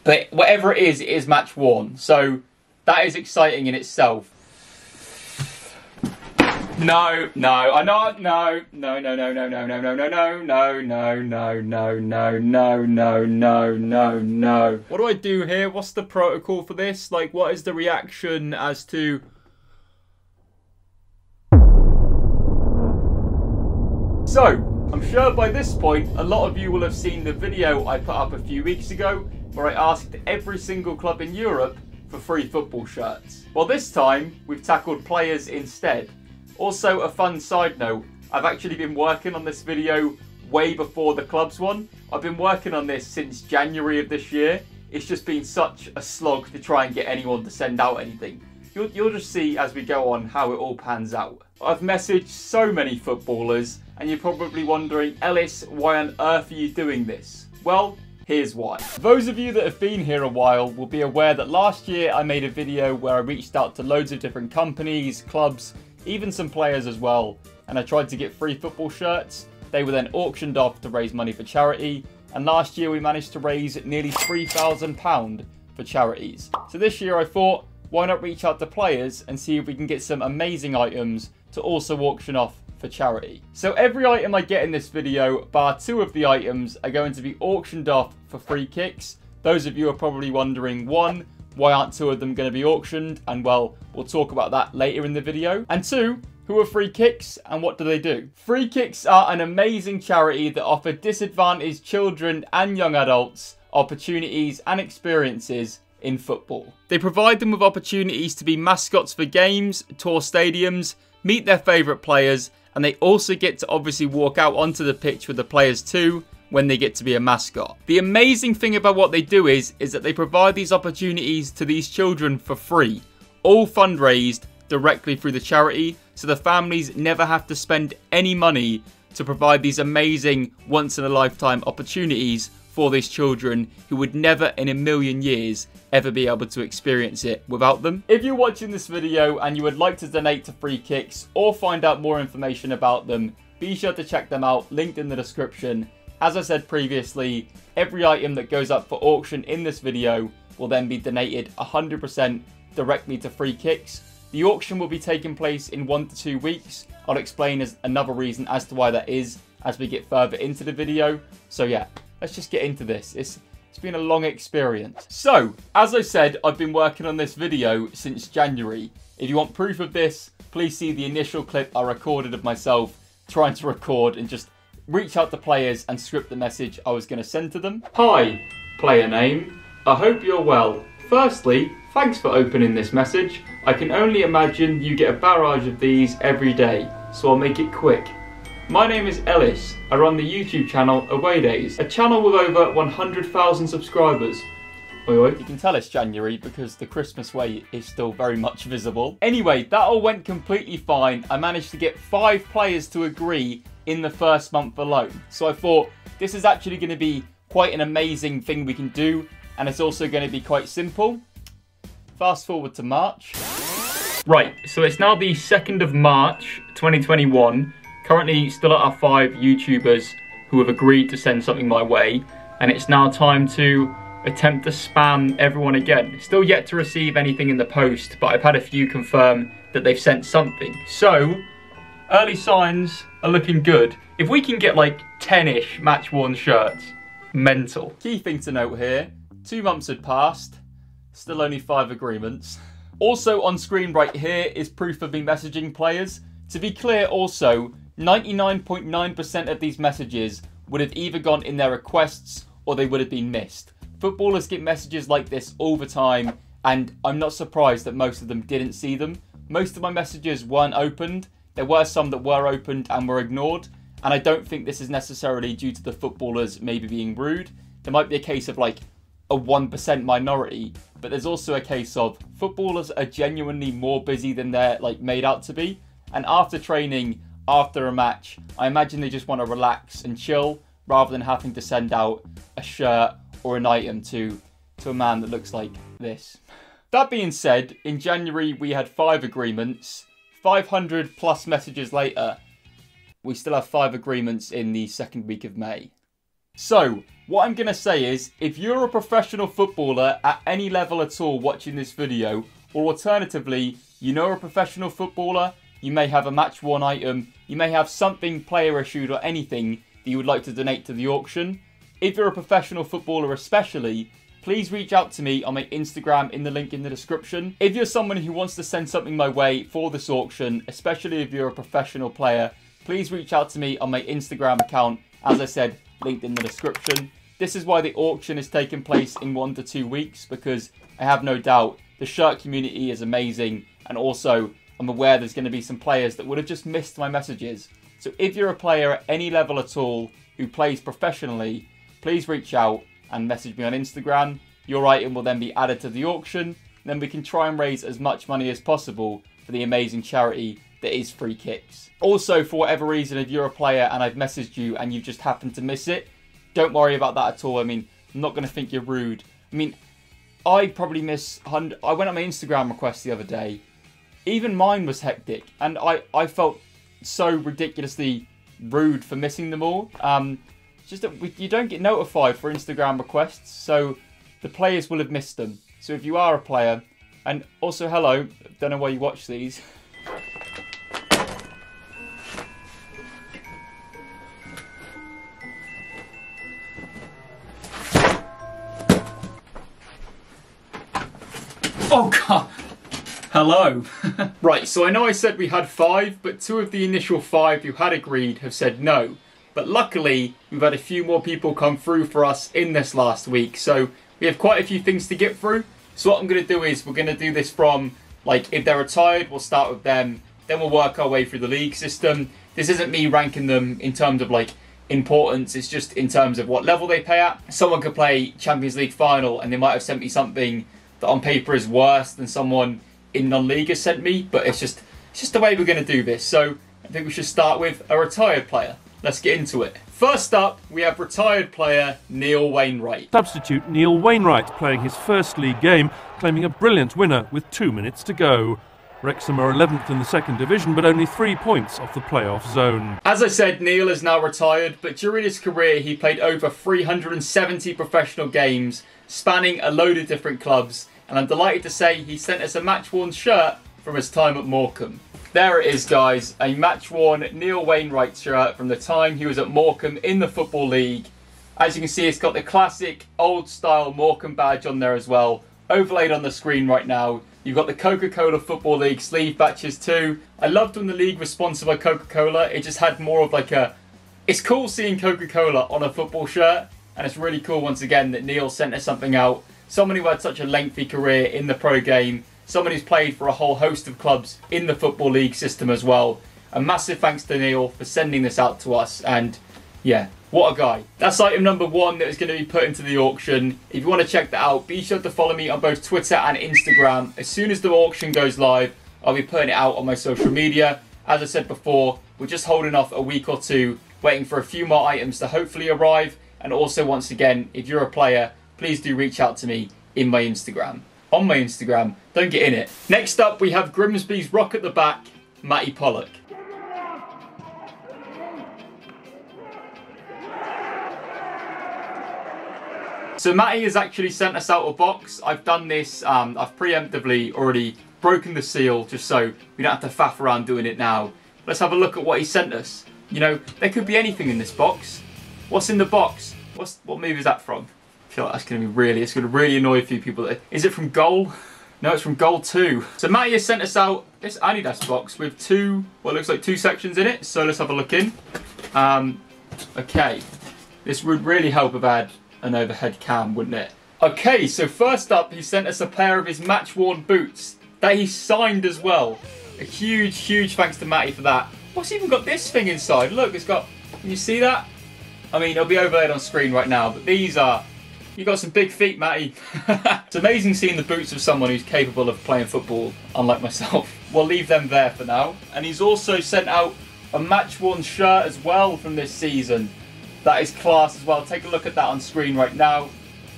But whatever it is match worn. So that is exciting in itself. No, I know, no. What do I do here? What's the protocol for this? Like, what is the reaction as to... So, I'm sure by this point, a lot of you will have seen the video I put up a few weeks ago, where I asked every single club in Europe for free football shirts. Well, this time, we've tackled players instead. Also, a fun side note, I've actually been working on this video way before the clubs one. I've been working on this since January of this year. It's just been such a slog to try and get anyone to send out anything. You'll just see as we go on how it all pans out. I've messaged so many footballers, and you're probably wondering, Ellis, why on earth are you doing this? Well, here's why. Those of you that have been here a while will be aware that last year I made a video where I reached out to loads of different companies, clubs, even some players as well, and I tried to get free football shirts. They were then auctioned off to raise money for charity, and last year we managed to raise nearly £3,000 for charities. So this year I thought, why not reach out to players and see if we can get some amazing items to also auction off for charity. So every item I get in this video, bar 2 of the items, are going to be auctioned off for free kicks. Those of you are probably wondering, 1, why aren't 2 of them going to be auctioned? And well, we'll talk about that later in the video. And 2, who are free kicks and what do they do? Free kicks are an amazing charity that offer disadvantaged children and young adults opportunities and experiences in football. They provide them with opportunities to be mascots for games, tour stadiums, meet their favourite players, and they also get to obviously walk out onto the pitch with the players too when they get to be a mascot. The amazing thing about what they do is that they provide these opportunities to these children for free, all fundraised directly through the charity, so the families never have to spend any money to provide these amazing once-in-a-lifetime opportunities for these children who would never in a million years ever be able to experience it without them. If you're watching this video and you would like to donate to Free Kicks or find out more information about them, be sure to check them out, linked in the description. As I said previously, every item that goes up for auction in this video will then be donated 100% directly to Free Kicks. The auction will be taking place in 1 to 2 weeks. I'll explain as another reason as to why that is as we get further into the video. So yeah, let's just get into this. It's been a long experience. So, as I said, I've been working on this video since January. If you want proof of this, please see the initial clip I recorded of myself trying to record and just reach out to players and script the message I was going to send to them. Hi, player name. I hope you're well. Firstly, thanks for opening this message. I can only imagine you get a barrage of these every day, so I'll make it quick. My name is Ellis. I run the YouTube channel AwayDays, a channel with over 100,000 subscribers. You can tell it's January because the Christmas wait is still very much visible. Anyway, that all went completely fine. I managed to get 5 players to agree in the first month alone. So I thought this is actually going to be quite an amazing thing we can do, and it's also going to be quite simple. Fast forward to March. Right, so it's now the 2nd of March 2021. Currently still at our 5 YouTubers who have agreed to send something my way, and it's now time to attempt to spam everyone again. Still yet to receive anything in the post, but I've had a few confirm that they've sent something. So, early signs are looking good. If we can get like 10-ish match-worn shirts, mental. Key thing to note here, 2 months had passed, still only 5 agreements. Also on screen right here is proof of me messaging players. To be clear also, 99.9% of these messages would have either gone in their requests or they would have been missed. Footballers get messages like this all the time, and I'm not surprised that most of them didn't see them. Most of my messages weren't opened. There were some that were opened and were ignored, and I don't think this is necessarily due to the footballers maybe being rude. There might be a case of like a 1% minority, but there's also a case of footballers are genuinely more busy than they're like made out to be, and after training, after a match, I imagine they just want to relax and chill rather than having to send out a shirt or an item to a man that looks like this. That being said, in January we had 5 agreements. 500 plus messages later, we still have 5 agreements in the 2nd week of May. So, what I'm going to say is, if you're a professional footballer at any level at all watching this video, or alternatively, you know a professional footballer, you may have a match worn item, you may have something player issued or anything that you would like to donate to the auction. If you're a professional footballer especially, please reach out to me on my Instagram in the link in the description. If you're someone who wants to send something my way for this auction, especially if you're a professional player, please reach out to me on my Instagram account, as I said, linked in the description. This is why the auction is taking place in 1 to 2 weeks, because I have no doubt the shirt community is amazing, and also I'm aware there's going to be some players that would have just missed my messages. So if you're a player at any level at all who plays professionally, please reach out and message me on Instagram. Your item will then be added to the auction. Then we can try and raise as much money as possible for the amazing charity that is Free Kicks. Also, for whatever reason, if you're a player and I've messaged you and you've just happened to miss it, don't worry about that at all. I mean, I'm not going to think you're rude. I mean, I probably miss 100. I went on my Instagram request the other day. Even mine was hectic, and I felt so ridiculously rude for missing them all. Just that you don't get notified for Instagram requests, so the players will have missed them. So if you are a player, and also hello, don't know why you watch these. Oh God. Hello. Right, so I know I said we had 5, but 2 of the initial 5 who had agreed have said no. But luckily, we've had a few more people come through for us in this last week. So we have quite a few things to get through. So what I'm going to do is we're going to do this from, like, if they're retired, we'll start with them. Then we'll work our way through the league system. This isn't me ranking them in terms of, like, importance. It's just in terms of what level they play at. Someone could play Champions League final and they might have sent me something that on paper is worse than someone in non-league has sent me. But it's just the way we're going to do this. So I think we should start with a retired player. Let's get into it. First up, we have retired player Neil Wainwright. Substitute Neil Wainwright playing his first league game, claiming a brilliant winner with 2 minutes to go. Wrexham are 11th in the second division, but only 3 points off the playoff zone. As I said, Neil is now retired, but during his career he played over 370 professional games, spanning a load of different clubs, and I'm delighted to say he sent us a match-worn shirt from his time at Morecambe. There it is, guys, a match-worn Neil Wainwright shirt from the time he was at Morecambe in the Football League. As you can see, it's got the classic old-style Morecambe badge on there as well, overlaid on the screen right now. You've got the Coca-Cola Football League sleeve patches too. I loved when the league was sponsored by Coca-Cola. It just had more of like a... It's cool seeing Coca-Cola on a football shirt, and it's really cool once again that Neil sent us something out. Someone who had such a lengthy career in the pro game. Someone who's played for a whole host of clubs in the Football League system as well. A massive thanks to Neil for sending this out to us, and yeah, what a guy. That's item number 1 that is going to be put into the auction. If you want to check that out, be sure to follow me on both Twitter and Instagram. As soon as the auction goes live, I'll be putting it out on my social media. As I said before, we're just holding off a week or 2, waiting for a few more items to hopefully arrive. And also, once again, if you're a player, please do reach out to me in my Instagram. On my Instagram, don't get in it. Next up, we have Grimsby's Rock at the back, Matty Pollock. So Matty has actually sent us out a box. I've done this, I've preemptively already broken the seal just so we don't have to faff around doing it now. Let's have a look at what he sent us. You know, there could be anything in this box. What's in the box? What movie is that from? I feel like that's going to be it's going to really annoy a few people. Is it from Goal? No, it's from Goal 2. So Matty has sent us out this Adidas box with 2, what looks like 2 sections in it. So let's have a look in. Okay, this would really help if I had an overhead cam, wouldn't it? Okay, so first up, he sent us a pair of his match-worn boots that he signed as well. A huge thanks to Matty for that. What's even got this thing inside? Look, it's got, can you see that? I mean, it'll be overlaid on screen right now, but these are, you got some big feet, Matty. It's amazing seeing the boots of someone who's capable of playing football, unlike myself. We'll leave them there for now. And he's also sent out a match-worn shirt as well from this season. That is class as well. Take a look at that on screen right now.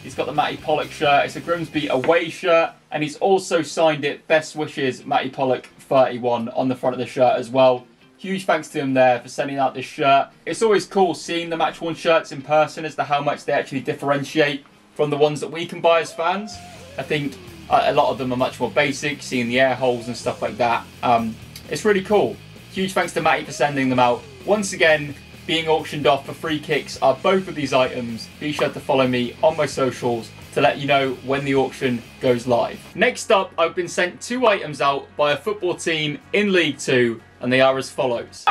He's got the Matty Pollock shirt. It's a Grimsby away shirt. And he's also signed it, Best Wishes, Matty Pollock 31 on the front of the shirt as well. huge thanks to him there for sending out this shirt. It's always cool seeing the match-worn shirts in person as to how much they actually differentiate from the ones that we can buy as fans. I think a lot of them are much more basic, seeing the air holes and stuff like that. It's really cool. Huge thanks to Matty for sending them out. Once again, being auctioned off for free kicks are both of these items. Be sure to follow me on my socials to let you know when the auction goes live. Next up, I've been sent 2 items out by a football team in League 2, and they are as follows.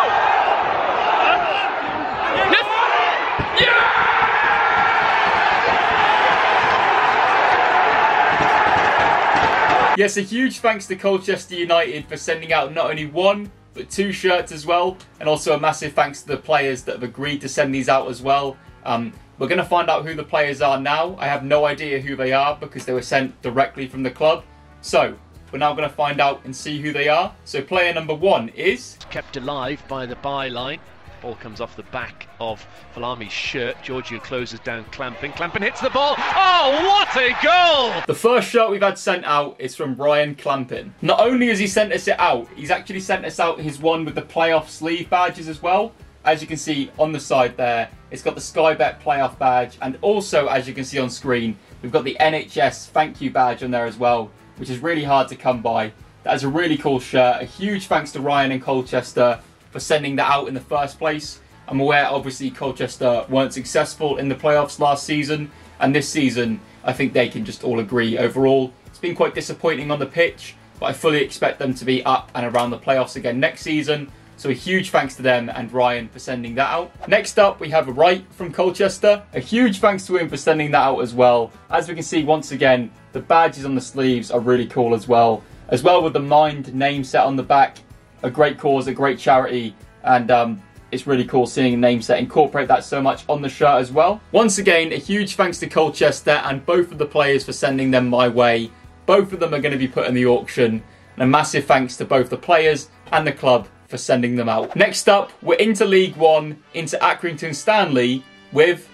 Yes, a huge thanks to Colchester United for sending out not only 1, but 2 shirts as well. And also a massive thanks to the players that have agreed to send these out as well. We're going to find out who the players are now. I have no idea who they are because they were sent directly from the club. So, we're now going to find out and see who they are. So player number 1 is... Kept alive by the byline. Ball comes off the back of Falami's shirt. Giorgio closes down Clampin. Clampin hits the ball. Oh, what a goal! The first shirt we've had sent out is from Ryan Clampin. Not only has he sent us it out, he's actually sent us out his one with the playoff sleeve badges as well. As you can see on the side there, it's got the Sky Bet playoff badge. And also, as you can see on screen, we've got the NHS thank you badge on there as well, which is really hard to come by. That is a really cool shirt. A huge thanks to Ryan and Colchester for sending that out in the first place. I'm aware obviously Colchester weren't successful in the playoffs last season, and this season I think they can just all agree overall it's been quite disappointing on the pitch, but I fully expect them to be up and around the playoffs again next season. So a huge thanks to them and Ryan for sending that out. Next up we have Wright from Colchester. A huge thanks to him for sending that out as well. As we can see once again, the badges on the sleeves are really cool as well with the Mind name set on the back. A great cause, a great charity, and it's really cool seeing a name set incorporate that so much on the shirt as well. Once again, a huge thanks to Colchester and both of the players for sending them my way. Both of them are going to be put in the auction, and a massive thanks to both the players and the club for sending them out. Next up, we're into League 1, into Accrington Stanley with...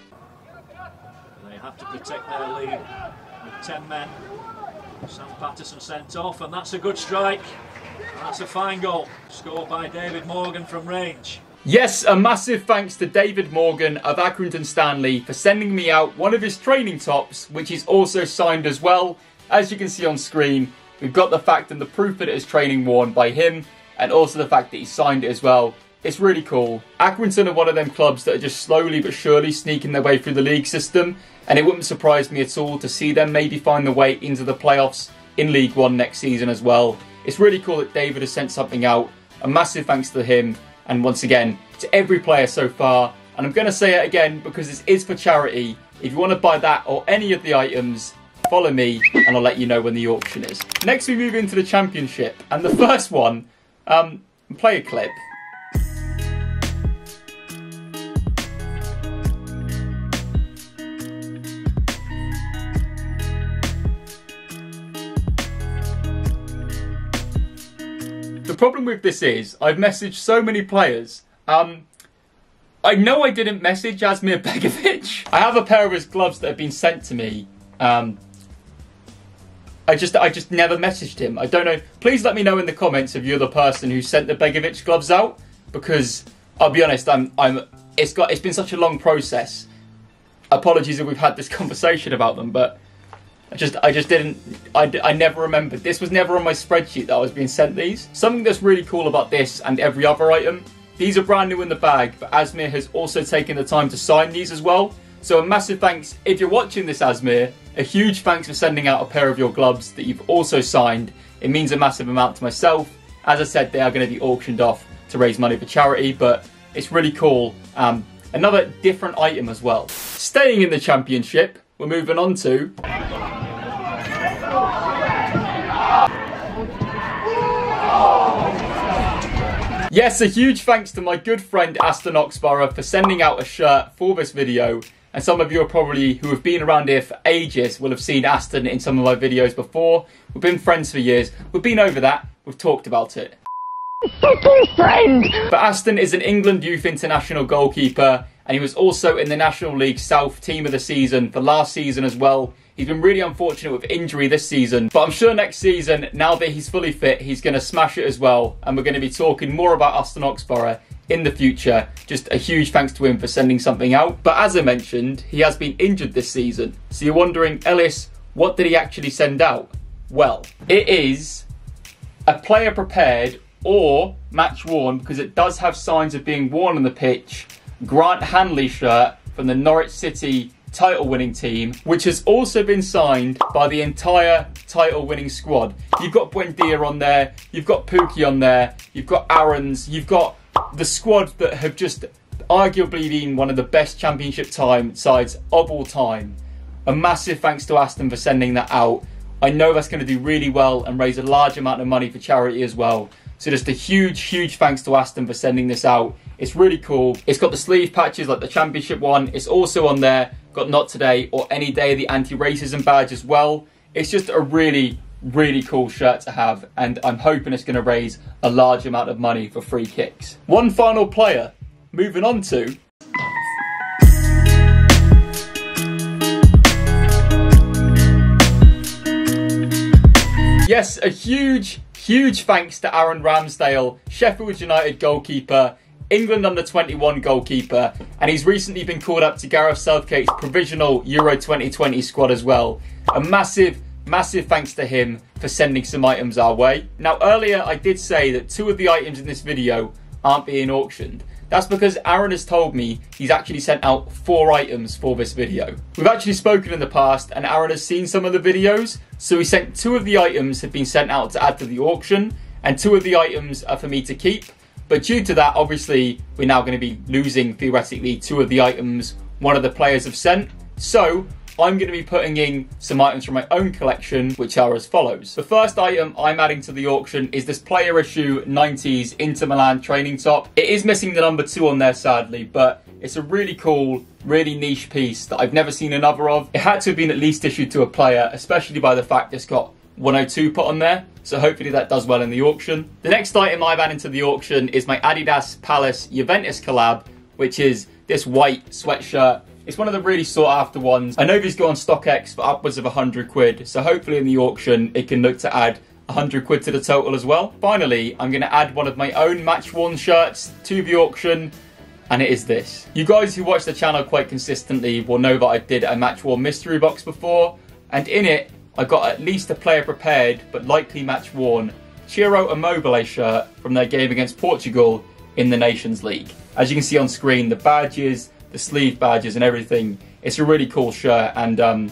They have to protect their lead with 10 men. Sam Patterson sent off, and that's a good strike. That's a fine goal. Scored by David Morgan from range. Yes, a massive thanks to David Morgan of Accrington Stanley for sending me out one of his training tops, which is also signed as well. As you can see on screen, we've got the fact and the proof that it is training worn by him, and also the fact that he signed it as well. It's really cool. Accrington are one of them clubs that are just slowly but surely sneaking their way through the league system, and it wouldn't surprise me at all to see them maybe find their way into the playoffs in League 1 next season as well. It's really cool that David has sent something out. A massive thanks to him, and once again to every player so far. And I'm going to say it again because this is for charity. If you want to buy that or any of the items, follow me and I'll let you know when the auction is. Next we move into the Championship, and the first one, play a clip. The problem with this is, I've messaged so many players. I know I didn't message Asmir Begovic. I have a pair of his gloves that have been sent to me. I just never messaged him. I don't know. Please let me know in the comments if you're the person who sent the Begovic gloves out, because I'll be honest, it's been such a long process. Apologies if we've had this conversation about them, but I never remembered. This was never on my spreadsheet that I was being sent these. Something that's really cool about this and every other item, these are brand new in the bag, but Asmir has also taken the time to sign these as well. So a massive thanks, if you're watching this Asmir, a huge thanks for sending out a pair of your gloves that you've also signed. It means a massive amount to myself. As I said, they are going to be auctioned off to raise money for charity, but it's really cool. Another different item as well. Staying in the Championship, we're moving on to... Yes, a huge thanks to my good friend Aston Oxborough for sending out a shirt for this video. And some of you are probably, who have been around here for ages, will have seen Aston in some of my videos before. We've been friends for years. We've been over that. We've talked about it. Fucking friend! But Aston is an England Youth International goalkeeper, and he was also in the National League South Team of the Season for last season as well. He's been really unfortunate with injury this season, but I'm sure next season, now that he's fully fit, he's going to smash it as well. And we're going to be talking more about Aston Oxborough in the future. Just a huge thanks to him for sending something out. But as I mentioned, he has been injured this season. So you're wondering, Ellis, what did he actually send out? Well, it is a player prepared or match worn, because it does have signs of being worn on the pitch, Grant Hanley shirt from the Norwich City title winning team, which has also been signed by the entire title winning squad. You've got Buendia on there, you've got Pookie on there, you've got Aarons, you've got the squad that have just arguably been one of the best championship sides of all time. A massive thanks to Aston for sending that out. I know that's going to do really well and raise a large amount of money for charity as well. So just a huge thanks to Aston for sending this out. It's really cool. It's got the sleeve patches like the championship one. It's also on there, got not today or any day, the anti-racism badge as well. It's just a really cool shirt to have, and I'm hoping it's going to raise a large amount of money for free kicks. One final player, moving on to... Yes, a huge thanks to Aaron Ramsdale, Sheffield United goalkeeper, England under-21 goalkeeper, and he's recently been called up to Gareth Southgate's provisional Euro 2020 squad as well. A massive thanks to him for sending some items our way. Now earlier I did say that 2 of the items in this video aren't being auctioned. That's because Aaron has told me he's actually sent out 4 items for this video. We've actually spoken in the past and Aaron has seen some of the videos, so he sent 2 of the items have been sent out to add to the auction, and 2 of the items are for me to keep. But due to that, obviously, we're now going to be losing, theoretically, 2 of the items one of the players have sent. So I'm going to be putting in some items from my own collection, which are as follows. The first item I'm adding to the auction is this player issue 90s Inter Milan training top. It is missing the number 2 on there, sadly, but it's a really cool, really niche piece that I've never seen another of. It had to have been at least issued to a player, especially by the fact it's got 102 put on there. So hopefully that does well in the auction. The next item I've added to the auction is my Adidas Palace Juventus collab, which is this white sweatshirt. It's one of the really sought after ones. I know these go on StockX for upwards of 100 quid. So hopefully in the auction, it can look to add 100 quid to the total as well. Finally, I'm going to add one of my own match worn shirts to the auction, and it is this. You guys who watch the channel quite consistently will know that I did a match worn mystery box before, and in it, I got at least a player prepared, but likely match worn Ciro Immobile shirt from their game against Portugal in the Nations League. As you can see on screen, the badges, the sleeve badges and everything. It's a really cool shirt, and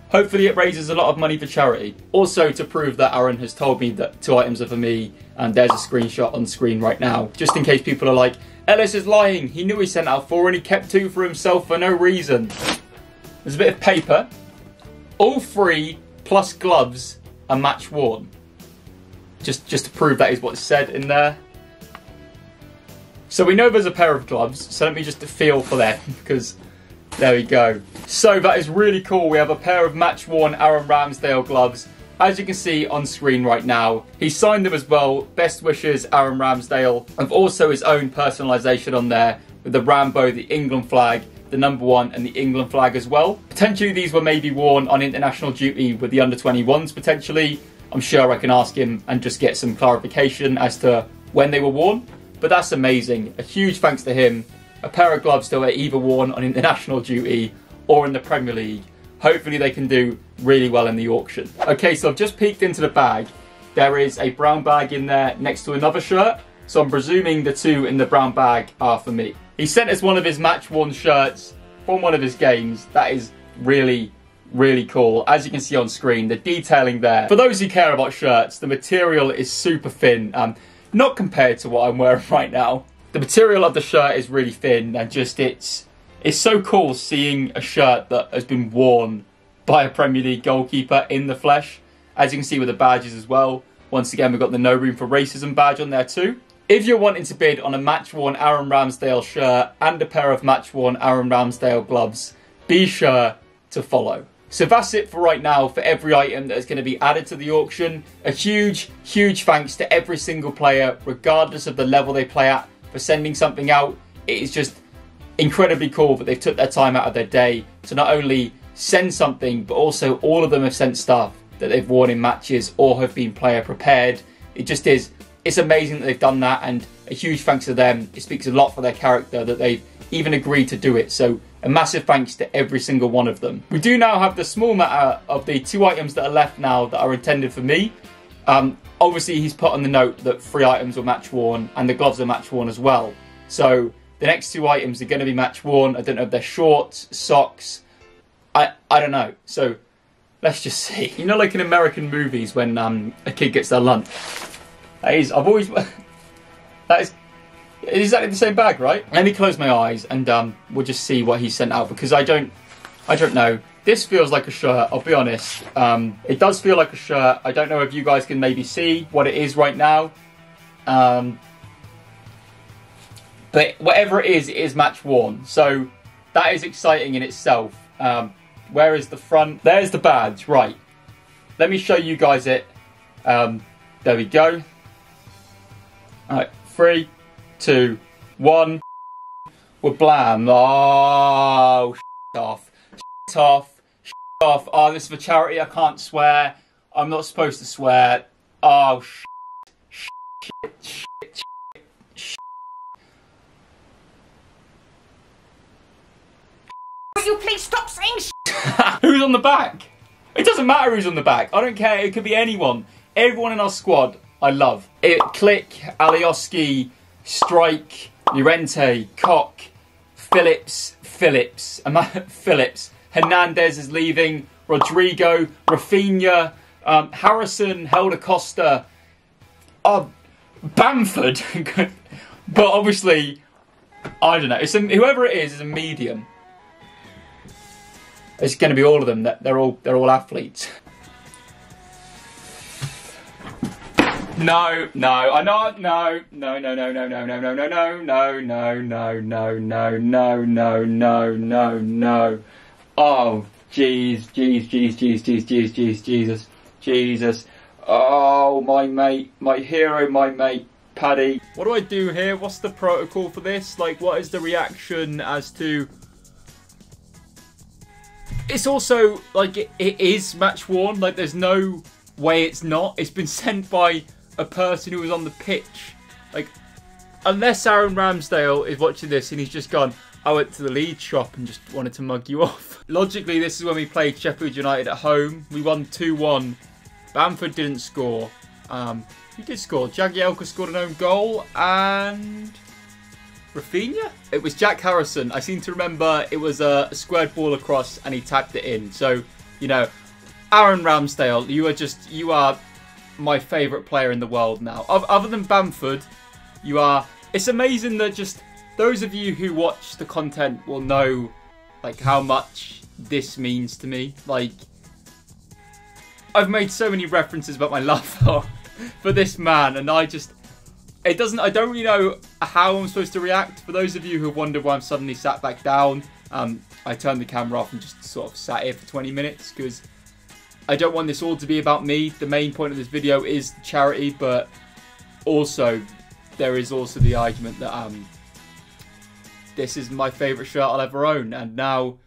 hopefully it raises a lot of money for charity. Also, to prove that Aaron has told me that 2 items are for me, and there's a screenshot on screen right now, just in case people are like, Ellis is lying, he knew he sent out 4 and he kept 2 for himself for no reason. There's a bit of paper. All 3 plus gloves are match worn. Just to prove that is what's said in there. So we know there's a pair of gloves, so let me just feel for them, because there we go. So that is really cool. We have a pair of match-worn Aaron Ramsdale gloves, as you can see on screen right now. He signed them as well. Best wishes, Aaron Ramsdale. And also his own personalisation on there, with the Rambo, the England flag, the number 1 and the England flag as well. Potentially these were maybe worn on international duty with the under-21s potentially. I'm sure I can ask him and just get some clarification as to when they were worn. But that's amazing. A huge thanks to him. A pair of gloves that are either worn on international duty or in the Premier League. Hopefully they can do really well in the auction. Okay, so I've just peeked into the bag. There is a brown bag in there next to another shirt. So I'm presuming the 2 in the brown bag are for me. He sent us one of his match-worn shirts from one of his games. That is really cool. As you can see on screen, the detailing there. For those who care about shirts, the material is super thin. Not compared to what I'm wearing right now. The material of the shirt is really thin, and just it's so cool seeing a shirt that has been worn by a Premier League goalkeeper in the flesh. As you can see with the badges as well. Once again, we've got the No Room for Racism badge on there too. If you're wanting to bid on a match-worn Aaron Ramsdale shirt and a pair of match-worn Aaron Ramsdale gloves, be sure to follow. So that's it for right now for every item that is going to be added to the auction. A huge thanks to every single player, regardless of the level they play at, for sending something out. It is just incredibly cool that they've took their time out of their day to not only send something, but also all of them have sent stuff that they've worn in matches or have been player prepared. It just is, it's amazing that they've done that, and a huge thanks to them. It speaks a lot for their character that they've even agreed to do it. So a massive thanks to every single one of them. We do now have the small matter of the 2 items that are left now that are intended for me. Obviously he's put on the note that 3 items were match worn and the gloves are match worn as well. So the next 2 items are going to be match worn. I don't know if they're shorts, socks, I don't know. So let's just see. You know, like in American movies when a kid gets their lunch. That is, I've always, that is exactly the same bag, right? Let me close my eyes and we'll just see what he sent out, because I don't know. This feels like a shirt, I'll be honest. It does feel like a shirt. I don't know if you guys can maybe see what it is right now. But whatever it is match worn. So that is exciting in itself. Where is the front? There's the badge, right. Let me show you guys it. There we go. Alright, 3, 2, 1. We're blam. Oh, off. Off. Oh, this is for charity. I can't swear. I'm not supposed to swear. Oh, shit. Will you please stop saying shit? Who's on the back? It doesn't matter who's on the back. I don't care. It could be anyone. Everyone in our squad, I love. Click, Alioski, Strike, Llorente, Koch, Phillips. Hernandez is leaving. Rodrigo, Rafinha, Harrison, Helder Costa, Bamford. But obviously, I don't know. Whoever it is a medium. It's going to be all of them. They're all athletes. No. I know. No. Oh, Jesus. Oh, my mate, my hero, my mate, Paddy. What do I do here? What's the protocol for this? Like, what is the reaction as to... It's also, like, it is match worn. Like, there's no way it's not. It's been sent by a person who was on the pitch. Like, unless Aaron Ramsdale is watching this and he's just gone, I went to the Leeds shop and just wanted to mug you off. Logically, this is when we played Sheffield United at home. We won 2-1. Bamford didn't score. Who did score? Jagielka scored an own goal, and... Rafinha? It was Jack Harrison. I seem to remember it was a squared ball across and he tapped it in. So, you know, Aaron Ramsdale, you are my favourite player in the world now. Other than Bamford, you are... It's amazing that just those of you who watch the content will know, like, how much this means to me. Like, I've made so many references about my love for this man, and I don't really know how I'm supposed to react. For those of you who wonder why I'm suddenly sat back down, I turned the camera off and just sort of sat here for 20 minutes because I don't want this all to be about me. The main point of this video is charity, but also there is also the argument that this is my favourite shirt I'll ever own, and now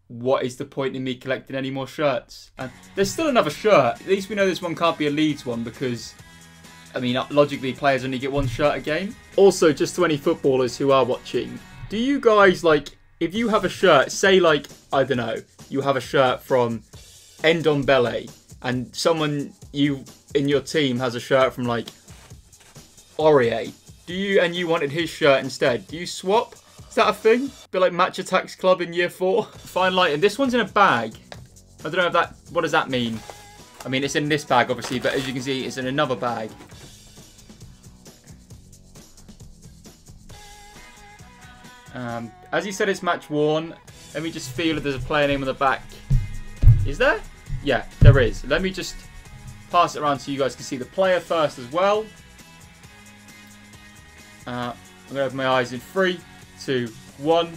what is the point in me collecting any more shirts? And there's still another shirt. At least we know this one can't be a Leeds one because, I mean, logically players only get one shirt a game. Also, just to any footballers who are watching, do you guys, like, if you have a shirt, say like, I don't know, you have a shirt from Ndombele and someone in your team has a shirt from like Aurier, and you wanted his shirt instead, do you swap? Is that a thing? A bit like Match Attacks Club in year 4? Fine lighting. This one's in a bag. I don't know if what does that mean? I mean, it's in this bag obviously, but as you can see, it's in another bag. As he said, it's match worn. Let me just feel if there's a player name on the back. Is there? Yeah, there is. Let me just pass it around so you guys can see the player first as well. I'm going to have my eyes in 3, 2, 1.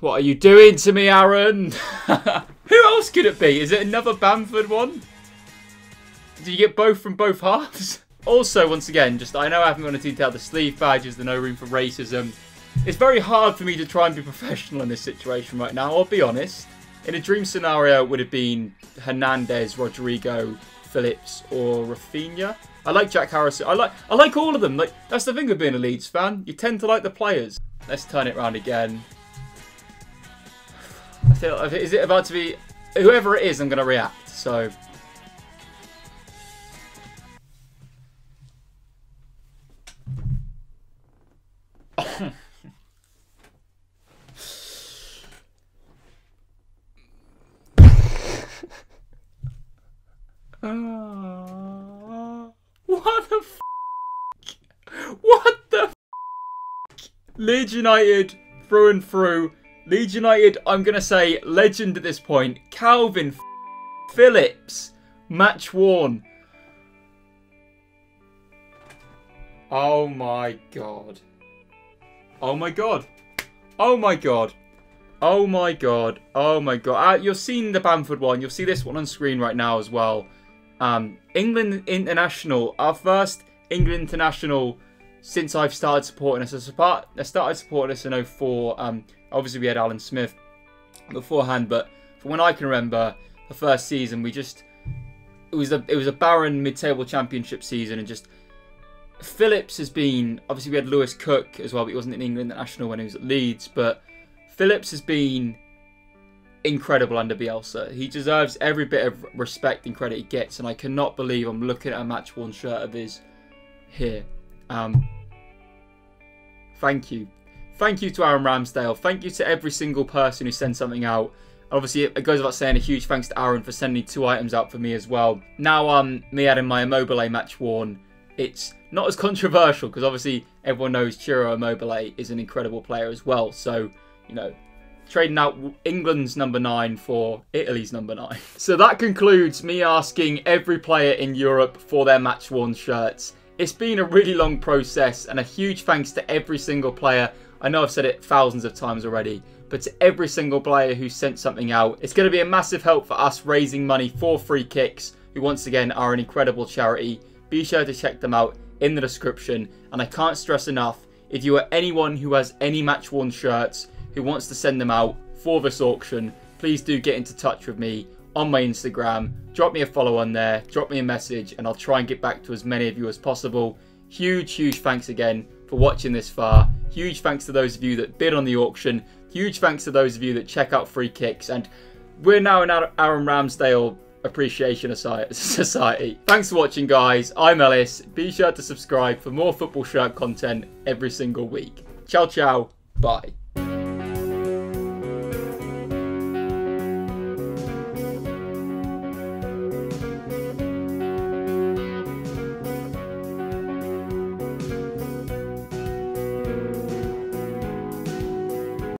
What are you doing to me, Aaron? Who else could it be? Is it another Bamford one? Did you get both from both halves? Also, once again, I know I haven't gone into detail the sleeve badges, the no room for racism. It's very hard for me to try and be professional in this situation right now, I'll be honest. In a dream scenario, it would have been Hernandez, Rodrigo, Phillips, or Rafinha. I like Jack Harrison. I like all of them. Like, that's the thing with being a Leeds fan. You tend to like the players. Let's turn it around again. I feel, is it about to be... Whoever it is, I'm going to react. So... What the f***? What the f***? Leeds United, through and through. Leeds United, I'm going to say legend at this point. Calvin Phillips, match worn. Oh my god. Oh my god. Oh my god. Oh my god. Oh my god. You're seeing the Bamford one. You'll see this one on screen right now as well. England International. Our first England International since I've started supporting us. I started supporting us in 2004. Obviously, we had Alan Smith beforehand. But from when I can remember, the first season, it was a barren mid-table championship season. And just Phillips has been... Obviously, we had Lewis Cook as well. But he wasn't in England International when he was at Leeds. But Phillips has been incredible under Bielsa. He deserves every bit of respect and credit he gets, and I cannot believe I'm looking at a match-worn shirt of his here. Thank you. Thank you to Aaron Ramsdale. Thank you to every single person who sent something out. Obviously, it goes without saying a huge thanks to Aaron for sending 2 items out for me as well. Now, me adding my Immobile match-worn, it's not as controversial because obviously everyone knows Ciro Immobile is an incredible player as well. So, you know, trading out England's number 9 for Italy's number 9. So that concludes me asking every player in Europe for their match-worn shirts. It's been a really long process, and a huge thanks to every single player. I know I've said it thousands of times already, but to every single player who sent something out. It's going to be a massive help for us raising money for Free Kicks, who once again are an incredible charity. Be sure to check them out in the description. And I can't stress enough, if you are anyone who has any match-worn shirts, who wants to send them out for this auction, please do get into touch with me on my Instagram. Drop me a follow on there, drop me a message, and I'll try and get back to as many of you as possible. Huge thanks again for watching this far. Huge thanks to those of you that bid on the auction. Huge thanks to those of you that check out Free Kicks. And we're now an Aaron Ramsdale Appreciation Society. Thanks for watching, guys. I'm Ellis. Be sure to subscribe for more football shirt content every single week. Ciao, ciao. Bye.